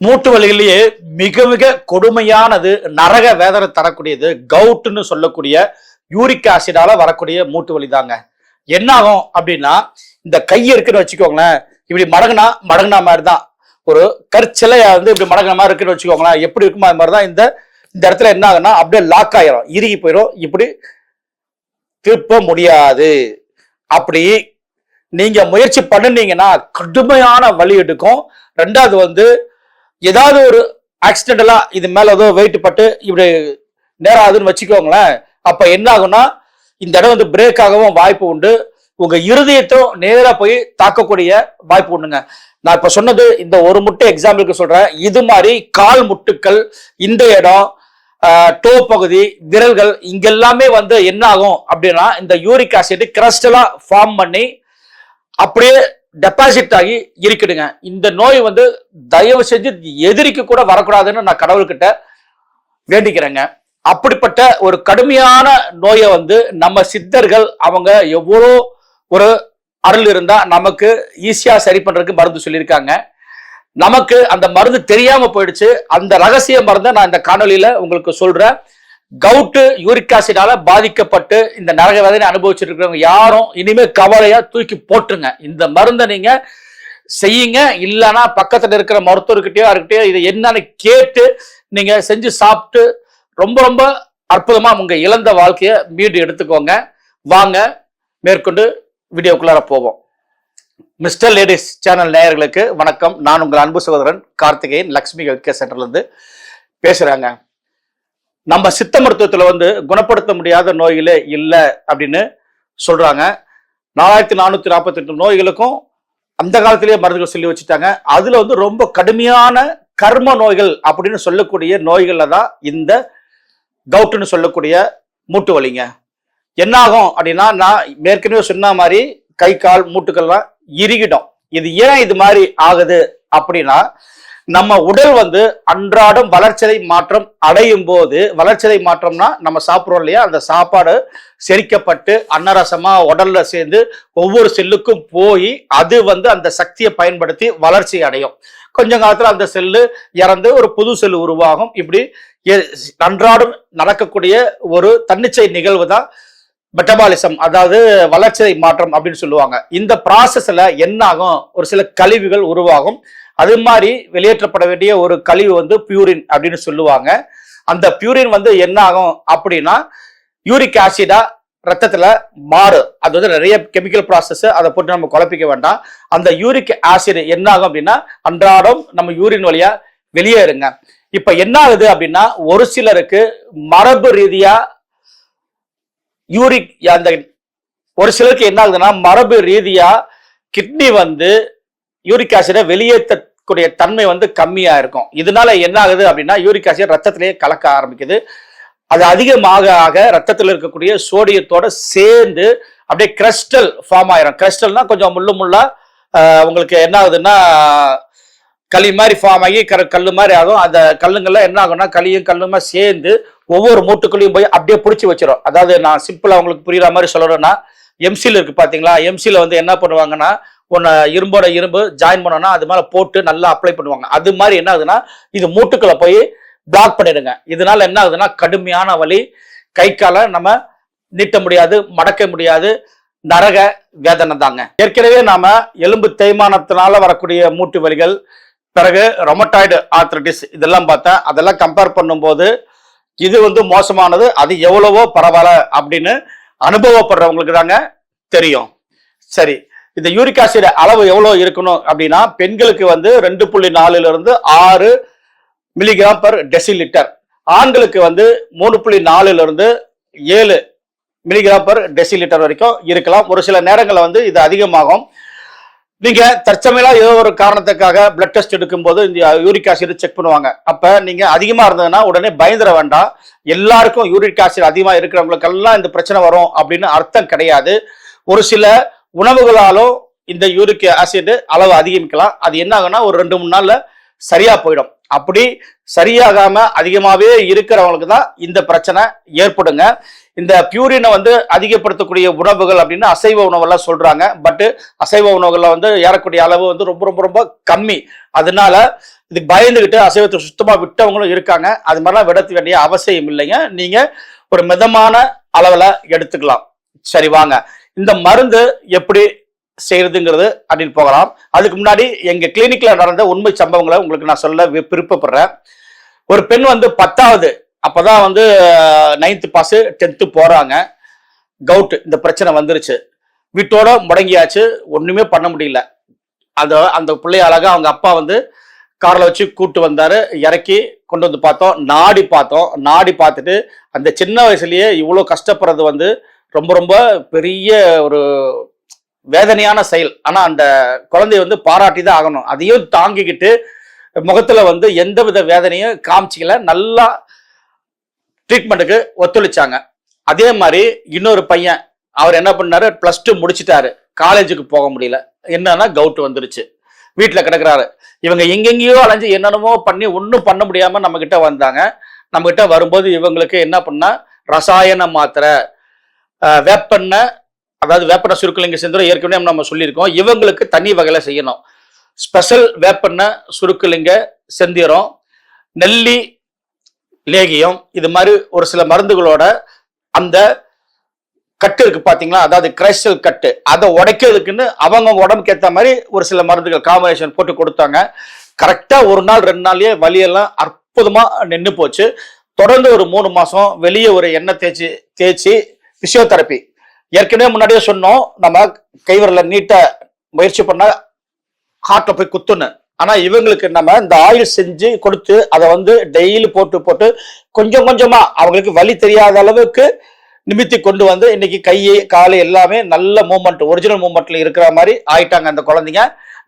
மூட்டு வலிகளிலேயே மிக மிக கொடுமையானது, நரக வேதனை தரக்கூடியது கவுட்னு சொல்லக்கூடிய யூரிக் ஆசிடால வரக்கூடிய மூட்டு வலி தாங்க. என்ன ஆகும் அப்படின்னா, இந்த கை இருக்குன்னு வச்சுக்கோங்களேன், இப்படி மடங்குனா மாதிரி தான். ஒரு கற்சிலையா இப்படி மடங்குன மாதிரி இருக்குன்னு வச்சுக்கோங்களேன், எப்படி இருக்குமோ அது மாதிரி தான் இந்த இடத்துல என்ன ஆகுன்னா அப்படியே லாக் ஆயிரும், இறுகி போயிடும், இப்படி திருப்ப முடியாது. அப்படி நீங்க முயற்சி பண்ணுனீங்கன்னா கடுமையான வலி எடுக்கும். ரெண்டாவது ஏதாவது ஒரு ஆக்சிடென்டலா இது மேல ஏதோ வெயிட் பட்டு இப்படி நேரம் ஆகுதுன்னு வச்சுக்கோங்களேன், அப்ப என்ன ஆகும்னா இந்த இடம் பிரேக் ஆகவும் வாய்ப்பு உண்டு. உங்க இருதயத்தை நேரா போய் தாக்கக்கூடிய வாய்ப்பு உண்டுங்க. நான் இப்ப சொன்னது இந்த ஒரு முட்டை எக்ஸாம்பிளுக்கு சொல்றேன். இது மாதிரி கால் முட்டுக்கள், இந்த இடம், டோ பகுதி, விரல்கள் இங்கெல்லாமே என்ன ஆகும் அப்படின்னா இந்த யூரிக் ஆசிட் கிறிஸ்டலா ஃபார்ம் பண்ணி அப்படியே டெபாசிட் ஆகி இருக்குதுங்க. இந்த நோய் தயவு செஞ்சு எதிரிக்கு கூட வரக்கூடாதுன்னு நான் கடவுள்கிட்ட வேண்டிக்கிறேங்க. அப்படிப்பட்ட ஒரு கடுமையான நோயை நம்ம சித்தர்கள் அவங்க எவ்வளோ ஒரு அருள் இருந்தா நமக்கு ஈஸியா சரி பண்றதுக்கு மருந்து சொல்லியிருக்காங்க. நமக்கு அந்த மருந்து தெரியாம போயிடுச்சு. அந்த ரகசிய மருந்தை நான் இந்த காணொலியில உங்களுக்கு சொல்றேன். கவுட்டு யூரிக் ஆசிடால பாதிக்கப்பட்டு இந்த நரக வேதனை அனுபவிச்சுட்டு இருக்கிறவங்க யாரும் இனிமே கவலையா தூக்கி போட்டுருங்க. இந்த மருந்தை நீங்க செய்யுங்க. இல்லைன்னா பக்கத்துல இருக்கிற மருத்துவர்கிட்டயோ யாருக்கிட்டயோ இதை என்னன்னு கேட்டு நீங்க செஞ்சு சாப்பிட்டு ரொம்ப ரொம்ப அற்புதமா உங்க இழந்த வாழ்க்கையை மீண்டு எடுத்துக்கோங்க. வாங்க மேற்கொண்டு வீடியோக்குள்ளார போவோம். மிஸ்டர் லேடிஸ் சேனல் நேயர்களுக்கு வணக்கம். நான் உங்கள் அன்பு சகோதரன் கார்த்திகேயன், லக்ஷ்மி ஹெல்த் கேர் சென்டர்ல இருந்து பேசுறாங்க. நம்ம சித்த மருத்துவத்துல குணப்படுத்த முடியாத நோய்களே இல்லை அப்படின்னு சொல்றாங்க. 4448 நோய்களுக்கும் அந்த காலத்திலேயே மருந்துகள் சொல்லி வச்சுட்டாங்க. அதுல ரொம்ப கடுமையான கர்ம நோய்கள் அப்படின்னு சொல்லக்கூடிய நோய்கள்ல தான் இந்த கவுட்னு சொல்லக்கூடிய மூட்டு வலிங்க. என்ன ஆகும் அப்படின்னா, நான் ஏற்கனவே சொன்ன மாதிரி கை கால் மூட்டுக்கள்லாம் இறுகிடும். இது ஏன் இது மாதிரி ஆகுது அப்படின்னா, நம்ம உடல் அன்றாடம் வளர்ச்சிதை மாற்றம் அடையும் போது, வளர்ச்சிதை மாற்றம்னா நம்ம சாப்பிட்றோம் இல்லையா, அந்த சாப்பாடு செரிக்கப்பட்டு அன்னரசமா உடல்ல சேர்ந்து ஒவ்வொரு செல்லுக்கும் போய் அது அந்த சக்தியை பயன்படுத்தி வளர்ச்சி அடையும். கொஞ்ச காலத்துல அந்த செல்லு இறந்து ஒரு புது செல்லு உருவாகும். இப்படி அன்றாடம் நடக்கக்கூடிய ஒரு தன்னிச்சை நிகழ்வு தான் மெட்டபாலிசம், அதாவது வளர்ச்சிதை மாற்றம் அப்படின்னு சொல்லுவாங்க. இந்த ப்ராசஸ்ல என்ன ஆகும், ஒரு சில கழிவுகள் உருவாகும். அது மாதிரி வெளியேற்றப்பட வேண்டிய ஒரு கழிவு பியூரின் அப்படின்னு சொல்லுவாங்க. அந்த பியூரின் என்ன ஆகும் அப்படின்னா யூரிக் ஆசிடா ரத்தத்துல மாறும். அது நிறைய கெமிக்கல் ப்ராசஸ், அதை போட்டு நம்ம குழப்பிக்க வேண்டாம். அந்த யூரிக் ஆசிட் என்ன ஆகும் அப்படின்னா அன்றாடம் நம்ம யூரின் வழியா வெளியேறுங்க. இப்ப என்ன ஆகுது அப்படின்னா, ஒரு சிலருக்கு மரபு ரீதியா யூரிக் அந்த ஒரு சிலருக்கு என்ன ஆகுதுன்னா மரபு ரீதியா கிட்னி யூரிக் ஆசிடை வெளியேற்றக்கூடிய தன்மை கம்மியா இருக்கும். இதனால என்ன ஆகுது அப்படின்னா யூரிக் ஆசிட் ரத்தத்திலேயே கலக்க ஆரம்பிக்குது. அது அதிகமாக ஆக ரத்தத்தில் இருக்கக்கூடிய சோடியத்தோட சேர்ந்து அப்படியே கிறிஸ்டல் ஃபார்ம் ஆயிரும். கிறிஸ்டல்னா கொஞ்சம் முள்ளா உங்களுக்கு என்ன ஆகுதுன்னா களி மாதிரி ஃபார்ம் ஆகி கல்லு மாதிரி ஆகும். அந்த கல்லுங்கள்லாம் என்ன ஆகும்னா களியும் கல்லுமா சேர்ந்து ஒவ்வொரு மூட்டுக்குள்ளையும் போய் அப்படியே பிடிச்சி வச்சிடும். அதாவது நான் சிம்பிளா உங்களுக்கு புரியுற மாதிரி சொல்லணும்னா, எம்சில இருக்கு பாத்தீங்களா, எம்சில என்ன பண்ணுவாங்கன்னா, ஒன்னு இரும்போட இரும்பு ஜாயின் பண்ணோம்னா அது மேல போட்டு நல்லா அப்ளை பண்ணுவாங்க. அது மாதிரி என்ன ஆகுதுன்னா இது மூட்டுக்குள்ள போய் பிளாக் பண்ணிடுங்க. இதனால என்ன ஆகுதுன்னா கடுமையான வலி, கை காலை நம்ம நீட்ட முடியாது, மடக்க முடியாது, நரக வேதனை தாங்க. ஏற்கனவே நாம எலும்பு தேய்மானத்தினால வரக்கூடிய மூட்டு வலிகள், பிறகு ரொமட்டாய்டு ஆர்த்ரைட்டிஸ் இதெல்லாம் பார்த்தேன். அதெல்லாம் கம்பேர் பண்ணும்போது இது மோசமானது. அது எவ்வளவோ பரவாயில்ல அப்படின்னு அனுபவப்படுறவங்களுக்கு தாங்க தெரியும். சரி, இந்த யூரிக் ஆசிட் அளவு எவ்வளவு இருக்கணும் அப்படின்னா, பெண்களுக்கு 2.4 இருந்து 6 மில்லிகிராம் பர் டெசிலிட்டர், ஆண்களுக்கு 3.4 இருந்து 7 மில்லிகிராம் பர் டெசிலிட்டர் வரைக்கும் இருக்கலாம். ஒரு சில நேரங்களில் இது அதிகமாகும். நீங்க தற்சமையா ஏதோ ஒரு காரணத்துக்காக பிளட் டெஸ்ட் எடுக்கும் போது இந்த யூரிக் ஆசிட் செக் பண்ணுவாங்க. அப்ப நீங்க அதிகமா இருந்ததுன்னா உடனே பயந்துட வேண்டாம். எல்லாருக்கும் யூரிக் ஆசிட் அதிகமா இருக்கிறவங்களுக்கெல்லாம் இந்த பிரச்சனை வரும் அப்படின்னு அர்த்தம் கிடையாது. ஒரு சில உணவுகளாலும் இந்த யூரிக் ஆசிட் அளவு அதிகமிக்கலாம். அது என்ன ஆகும்னா ஒரு 2-3 நாள்ல சரியா போயிடும். அப்படி சரியாகாம அதிகமாவே இருக்கிறவங்களுக்கு தான் இந்த பிரச்சனை ஏற்படுங்க. இந்த பியூரினை அதிகப்படுத்தக்கூடிய உணவுகள் அப்படின்னு அசைவ உணவெல்லாம் சொல்றாங்க. பட் அசைவ உணவுகள்ல ஏறக்கூடிய அளவு ரொம்ப ரொம்ப ரொம்ப கம்மி. அதனால இதுக்கு பயந்துகிட்டு அசைவத்தை சுத்தமா விட்டவங்களும் இருக்காங்க. அது மாதிரிலாம் விட வேண்டிய அவசியம் இல்லைங்க. நீங்க ஒரு மிதமான அளவுல எடுத்துக்கலாம். சரி வாங்க இந்த மருந்து எப்படி செய்யறதுங்கிறது அப்படின்னு போகலாம். அதுக்கு முன்னாடி எங்க கிளினிக்ல நடந்த உண்மை சம்பவங்களை உங்களுக்கு நான் சொல்ல விருப்பப்படுறேன். ஒரு பெண் வந்து 10வது அப்பதான் வந்து 9th பாஸ் 10th போறாங்க. கவுட் இந்த பிரச்சனை வந்துருச்சு. வீட்டோட முடங்கியாச்சு. ஒண்ணுமே பண்ண முடியல. அந்த பிள்ளைய அழகா அவங்க அப்பா வந்து கார்ல வச்சு கூட்டு வந்தாரு. இறக்கி கொண்டு வந்து பார்த்தோம். நாடி பார்த்துட்டு அந்த சின்ன வயசுலயே இவ்வளவு கஷ்டப்படுறது வந்து ரொம்ப ரொம்ப பெரிய ஒரு வேதனையான செயல். ஆனா அந்த குழந்தைய வந்து பாராட்டி தான் ஆகணும். அதையும் தாங்கிக்கிட்டு முகத்துல வந்து எந்தவித வேதனையும் காமிச்சிக்கல. நல்லா ட்ரீட்மெண்ட்டுக்கு ஒத்துழைச்சாங்க. அதே மாதிரி இன்னொரு பையன் அவர் என்ன பண்ணாரு, +2 முடிச்சிட்டாரு. காலேஜுக்கு போக முடியல. என்னன்னா கவுட் வந்துருச்சு. வீட்டுல கிடக்குறாரு. இவங்க எங்கெங்கேயோ அலைஞ்சு என்னென்னமோ பண்ணி ஒன்றும் பண்ண முடியாம நம்ம கிட்ட வந்தாங்க. நம்ம கிட்ட வரும்போது இவங்களுக்கு என்ன பண்ணா, ரசாயன மாத்திரை, வேப்பெண்ணெய், அதாவது வேப்பெண்ணெய் சுருக்குலிங்க செந்தூரம் ஏற்கனவே நம்ம சொல்லியிருக்கோம். இவங்களுக்கு தனி வகையில செய்யணும். ஸ்பெஷல் வேப்பெண்ணெய் சுருக்குலிங்க செந்தீரம், நெல்லி லேகியம், இது மாதிரி ஒரு சில மருந்துகளோட அந்த கட்டு இருக்கு பாத்தீங்களா, அதாவது கிரைஸ்டல் கட்டு, அதை உடைக்கிறதுக்குன்னு அவங்க உடம்புக்கு ஏற்ற மாதிரி ஒரு சில மருந்துகள் காம்பினேஷன் போட்டு கொடுத்தாங்க. கரெக்டா 1 நாள் 2 நாள்லயே வலியெல்லாம் அற்புதமா நின்று போச்சு. தொடர்ந்து ஒரு 3 மாசம் வெளியே ஒரு எண்ணெய் தேய்ச்சி பிசியோதெரப்பி. ஏற்கனவே முன்னாடியே சொன்னோம், நம்ம கைவிரல நீட்ட முயற்சி பண்ண ஹார்ட்ல போய் குத்துன்னு. ஆனா இவங்களுக்கு நம்ம இந்த ஆயில் செஞ்சு கொடுத்து அதை வந்து டெய்லி போட்டு கொஞ்சம் கொஞ்சமா அவங்களுக்கு வலி தெரியாத அளவுக்கு நிமித்தி கொண்டு வந்து இன்னைக்கு கையை காலை எல்லாமே நல்ல மூமெண்ட், ஒரிஜினல் மூமெண்ட்ல இருக்கிற மாதிரி ஆயிட்டாங்க. அந்த குழந்தைங்க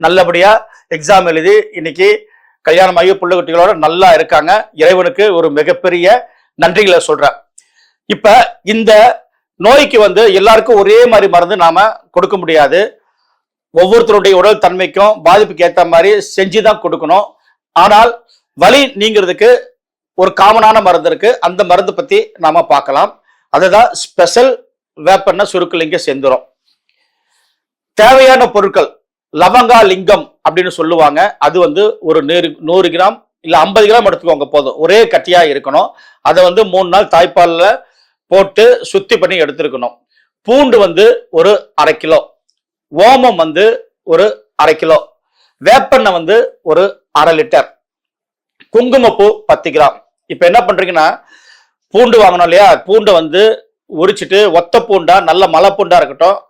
நல்லபடியா எக்ஸாம் எழுதி இன்னைக்கு கல்யாணமாகி பிள்ளைகுட்டிகளோட நல்லா இருக்காங்க. இறைவனுக்கு ஒரு மிகப்பெரிய நன்றிகளை சொல்றேன். இப்ப இந்த நோய்க்கு வந்து எல்லாருக்கும் ஒரே மாதிரி மருந்து நாம கொடுக்க முடியாது. ஒவ்வொருத்தருடைய உடல் தன்மைக்கும் பாதிப்புக்கு ஏற்ற மாதிரி செஞ்சுதான் கொடுக்கணும். ஆனால் வலி நீங்கிறதுக்கு ஒரு காமனான மருந்து இருக்கு. அந்த மருந்து பத்தி நாம பார்க்கலாம். அதுதான் ஸ்பெஷல் வேப்பெண்ணெய் சுருக்குலிங்க செந்தூரம். தேவையான பொருட்கள் லவங்கா லிங்கம் அப்படின்னு சொல்லுவாங்க. அது வந்து ஒரு 100 கிராம் இல்ல 50 கிராம் எடுத்துக்கோங்க போதும். ஒரே கட்டியா இருக்கணும். அதை வந்து 3 நாள் தாய்ப்பால்ல போட்டு சுத்தி பண்ணி எடுத்துருக்கணும். பூண்டு வந்து ஒரு 1/2 கிலோ, ஓமம் வந்து ஒரு 1/2 கிலோ, வேப்பெண்ணெய் வந்து ஒரு 1/2 லிட்டர், குங்குமப்பூ 10 கிராம். இப்ப என்ன பண்றீங்கன்னா, பூண்டு வாங்கணும் இல்லையா, பூண்டை வந்து உரிச்சிட்டு ஒத்த பூண்டா நல்ல மலை பூண்டா இருக்கட்டும்,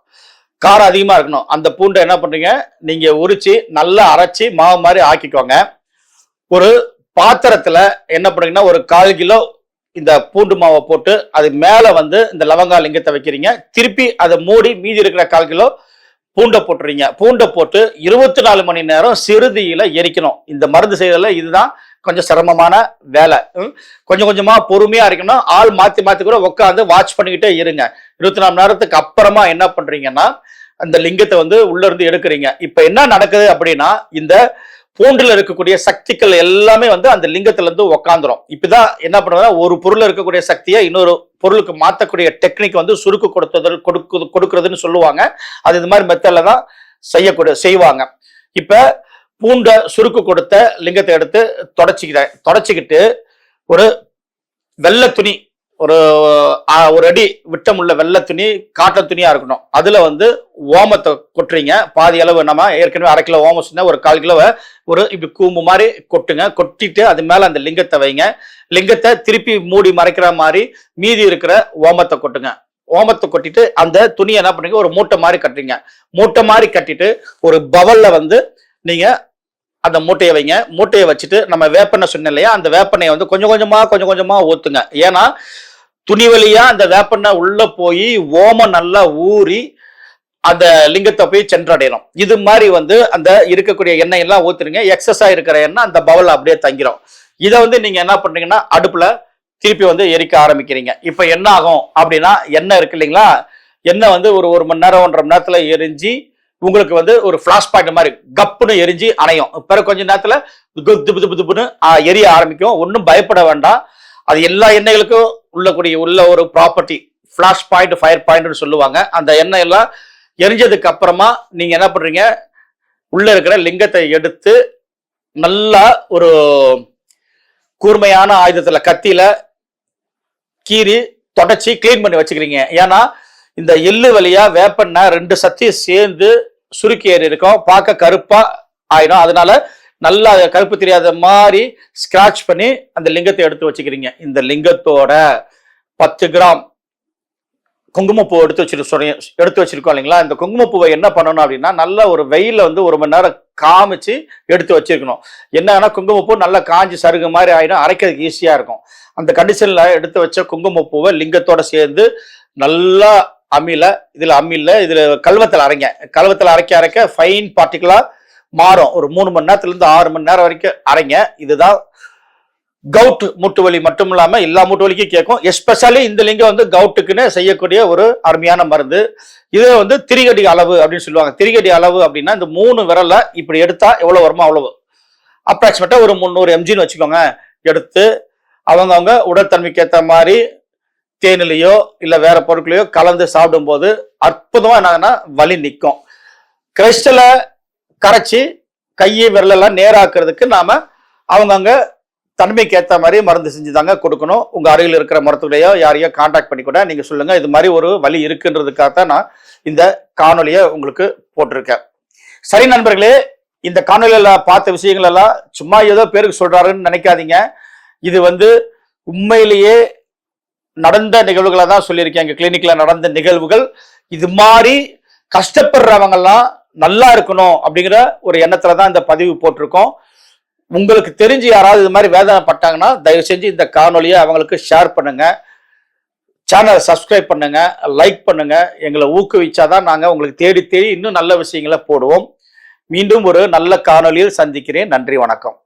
காரம் அதிகமா இருக்கணும். அந்த பூண்டை என்ன பண்றீங்க, நீங்க உரிச்சு நல்லா அரைச்சி மாவு மாதிரி ஆக்கிக்கோங்க. ஒரு பாத்திரத்துல என்ன பண்றீங்கன்னா, ஒரு 1/4 கிலோ இந்த பூண்டு மாவை போட்டு அது மேல வந்து இந்த லவங்கா லிங்கத்தை வைக்கிறீங்க. திருப்பி அதை மூடி மீதி இருக்கிற 1/4 கிலோ பூண்டை போட்டுறீங்க. பூண்டை போட்டு 24 மணி நேரம் சிறுதியில எரிக்கணும். இந்த மருந்து செய்யறதுல இதுதான் கொஞ்சம் சிரமமான வேலை. கொஞ்சம் கொஞ்சமா பொறுமையா இருக்கணும். ஆள் மாத்தி கூட உட்காந்து வாட்ச் பண்ணிக்கிட்டே இருங்க. 24 மணி நேரத்துக்கு அப்புறமா என்ன பண்றீங்கன்னா, அந்த லிங்கத்தை வந்து உள்ள இருந்து எடுக்கிறீங்க. இப்ப என்ன நடக்குது அப்படின்னா, இந்த பூண்டுல இருக்கக்கூடிய சக்திகள் எல்லாமே வந்து அந்த லிங்கத்துல இருந்து உக்காந்துரும். இப்பதான் என்ன பண்றதுன்னா, ஒரு பொருள் இருக்கக்கூடிய சக்தியை இன்னொரு பொருளுக்கு மாற்றக்கூடிய டெக்னிக் வந்து சுருக்கு கொடுக்கறதுன்னு சொல்லுவாங்க. அது இந்த மாதிரி மெத்தட்ல தான் செய்வாங்க. இப்ப பூண்ட சுருக்கு கொடுத்த லிங்கத்தை எடுத்து தொடச்சிக்கிட்டு ஒரு வெள்ளை துணி, ஒரு அடி விட்டமுள்ள வெள்ளை துணி, காட்டன் துணியா இருக்கணும். அதுல வந்து ஓமத்தை கொட்டுறீங்க. பாதி அளவு, நம்ம ஏற்கனவே 1/2 கிலோ ஓமம் சொன்னா ஒரு 1/4 கிலோவை ஒரு இப்படி கூம்பு மாதிரி கொட்டுங்க. கொட்டிட்டு அது மேல அந்த லிங்கத்தை வைங்க. லிங்கத்தை திருப்பி மூடி மறைக்கிற மாதிரி மீதி இருக்கிற ஓமத்தை கொட்டுங்க. ஓமத்தை கொட்டிட்டு அந்த துணியை என்ன பண்ணுங்க, ஒரு மூட்டை மாதிரி கட்டுறீங்க. மூட்டை மாதிரி கட்டிட்டு ஒரு பவல்ல வந்து நீங்க அந்த மூட்டையை வைங்க. மூட்டையை வச்சுட்டு நம்ம வேப்பெண்ணெய் சொன்ன இல்லையா, அந்த வேப்பெண்ணெயை வந்து கொஞ்சம் கொஞ்சமா ஊத்துங்க. ஏன்னா துணி வழியா அந்த வேப்பெண்ணெய் உள்ள போய் ஓமம் நல்லா ஊறி அந்த லிங்கத்தை போய் சென்றடையணும். இது மாதிரி வந்து அந்த இருக்கக்கூடிய எண்ணெய் எல்லாம் ஊத்துறீங்க. எக்ஸஸா இருக்கிற எண்ணெய் அந்த பவல்ல அப்படியே தங்கிரும். இதை வந்து நீங்க என்ன பண்றீங்கன்னா, அடுப்புல திருப்பி வந்து எரிக்க ஆரம்பிக்கிறீங்க. இப்ப என்ன ஆகும் அப்படின்னா, எண்ணெய் இருக்கு இல்லைங்களா, எண்ணெய் வந்து ஒரு 1 மணி நேரம் 1.5 மணி நேரத்துல எரிஞ்சு உங்களுக்கு வந்து ஒரு பிளாஷ் பாயிண்ட் மாதிரி கப்புன்னு எரிஞ்சு அணையும். பிறகு கொஞ்ச நேரத்துல துப்புன்னு எரிய ஆரம்பிக்கும். ஒன்றும் பயப்பட வேண்டாம். அது எல்லா எண்ணெய்களுக்கும் உள்ள ஒரு ப்ராப்பர்ட்டி, பிளாஷ் பாயிண்ட், ஃபயர் பாயிண்ட்னு சொல்லுவாங்க. அந்த எண்ணெய் எல்லாம் எரிஞ்சதுக்கு அப்புறமா நீங்க என்ன பண்றீங்க, உள்ள இருக்கிற லிங்கத்தை எடுத்து நல்லா ஒரு கூர்மையான ஆயுதத்துல கத்தியில கீறி தொடச்சி கிளீன் பண்ணி வச்சுக்கிறீங்க. ஏன்னா இந்த எள்ளு வழியா வேப்பெண்ணெய் 2 சத்தியும் சேர்ந்து சுருக்கி ஏறி இருக்கும், பார்க்க கருப்பா ஆயிடும். அதனால நல்லா கருப்பு தெரியாத மாதிரி ஸ்கிராட்ச் பண்ணி அந்த லிங்கத்தை எடுத்து வச்சுக்கிறீங்க. இந்த லிங்கத்தோட 10 கிராம் குங்குமப்பூ எடுத்து வச்சிருக்கோம் இல்லைங்களா? இந்த குங்குமப்பூவை என்ன பண்ணணும் அப்படின்னா, நல்ல ஒரு வெயில வந்து 1 மணி நேரம் காமிச்சு எடுத்து வச்சிருக்கணும். என்னன்னா குங்குமப்பூ நல்லா காஞ்சி சருகு மாதிரி ஆயிடும், அரைக்கிறதுக்கு ஈஸியா இருக்கும். அந்த கண்டிஷன்ல எடுத்து வச்ச குங்குமப்பூவை லிங்கத்தோட சேர்ந்து நல்லா இதுல கல்வத்தில் அரைங்க. கல்வத்தில் அரைக்க ஃபைன் பார்ட்டிகளா மாறும். ஒரு 3 மணி நேரத்துல இருந்து 6 மணி நேரம் வரைக்கும் அரைங்க. இதுதான் கவுட் மூட்டு வலி மட்டும் இல்லாம எல்லா மூட்டு வலிக்கும் கேட்கும். எஸ்பெஷலி இந்த லிங்கம் வந்து கவுட்டுக்குன்னு செய்யக்கூடிய ஒரு அருமையான மருந்து. இது வந்து திரிகடி அளவு அப்படின்னு சொல்லுவாங்க. திரிகடி அளவு அப்படின்னா இந்த 3 விரல்ல இப்படி எடுத்தா எவ்வளவு வருமோ அவ்வளவு, அப்ராக்சிமேட்டா ஒரு 300 mgன்னு வச்சுக்கோங்க. எடுத்து அவங்க உடல்தன்மைக்கு ஏற்ற மாதிரி தேனிலையோ இல்ல வேற பொருட்களையோ கலந்து சாப்பிடும் போது அற்புதமா என்னன்னா வலி நிற்கும். கிறிஸ்டலை கரைச்சி கையை விரலெல்லாம் நேராக்குறதுக்கு நாம அவங்கவுங்க தன்மைக்கு ஏற்ற மாதிரி மருந்து செஞ்சு தாங்க கொடுக்கணும். உங்க அருகில் இருக்கிற மருத்துவரையோ யாரையோ கான்டாக்ட் பண்ணி கூட நீங்க சொல்லுங்க, இது மாதிரி ஒரு வலி இருக்குன்றதுக்காகத்தான் நான் இந்த காணொலியை உங்களுக்கு போட்டிருக்கேன். சரி நண்பர்களே, இந்த காணொலியில பார்த்த விஷயங்கள் எல்லாம் சும்மா ஏதோ பேருக்கு சொல்றாருன்னு நினைக்காதீங்க. இது வந்து உண்மையிலேயே நடந்த நிகழ்வுகளை தான் சொல்லியிருக்கேன். எங்க கிளினிக்ல நடந்த நிகழ்வுகள். இது மாதிரி கஷ்டப்படுறவங்க எல்லாம் நல்லா இருக்கணும் அப்படிங்கிற ஒரு எண்ணத்துல தான் இந்த பதிவு போட்டிருக்கோம். உங்களுக்கு தெரிஞ்சு யாராவது இது மாதிரி வேதனைப்பட்டாங்கன்னா தயவு செஞ்சு இந்த காணொலியை அவங்களுக்கு ஷேர் பண்ணுங்க, சேனலை சப்ஸ்கிரைப் பண்ணுங்க, லைக் பண்ணுங்க. எங்களை ஊக்குவிச்சாதான் நாங்க உங்களுக்கு தேடி இன்னும் நல்ல விஷயங்களை போடுவோம். மீண்டும் ஒரு நல்ல காணொலியில் சந்திக்கிறேன். நன்றி, வணக்கம்.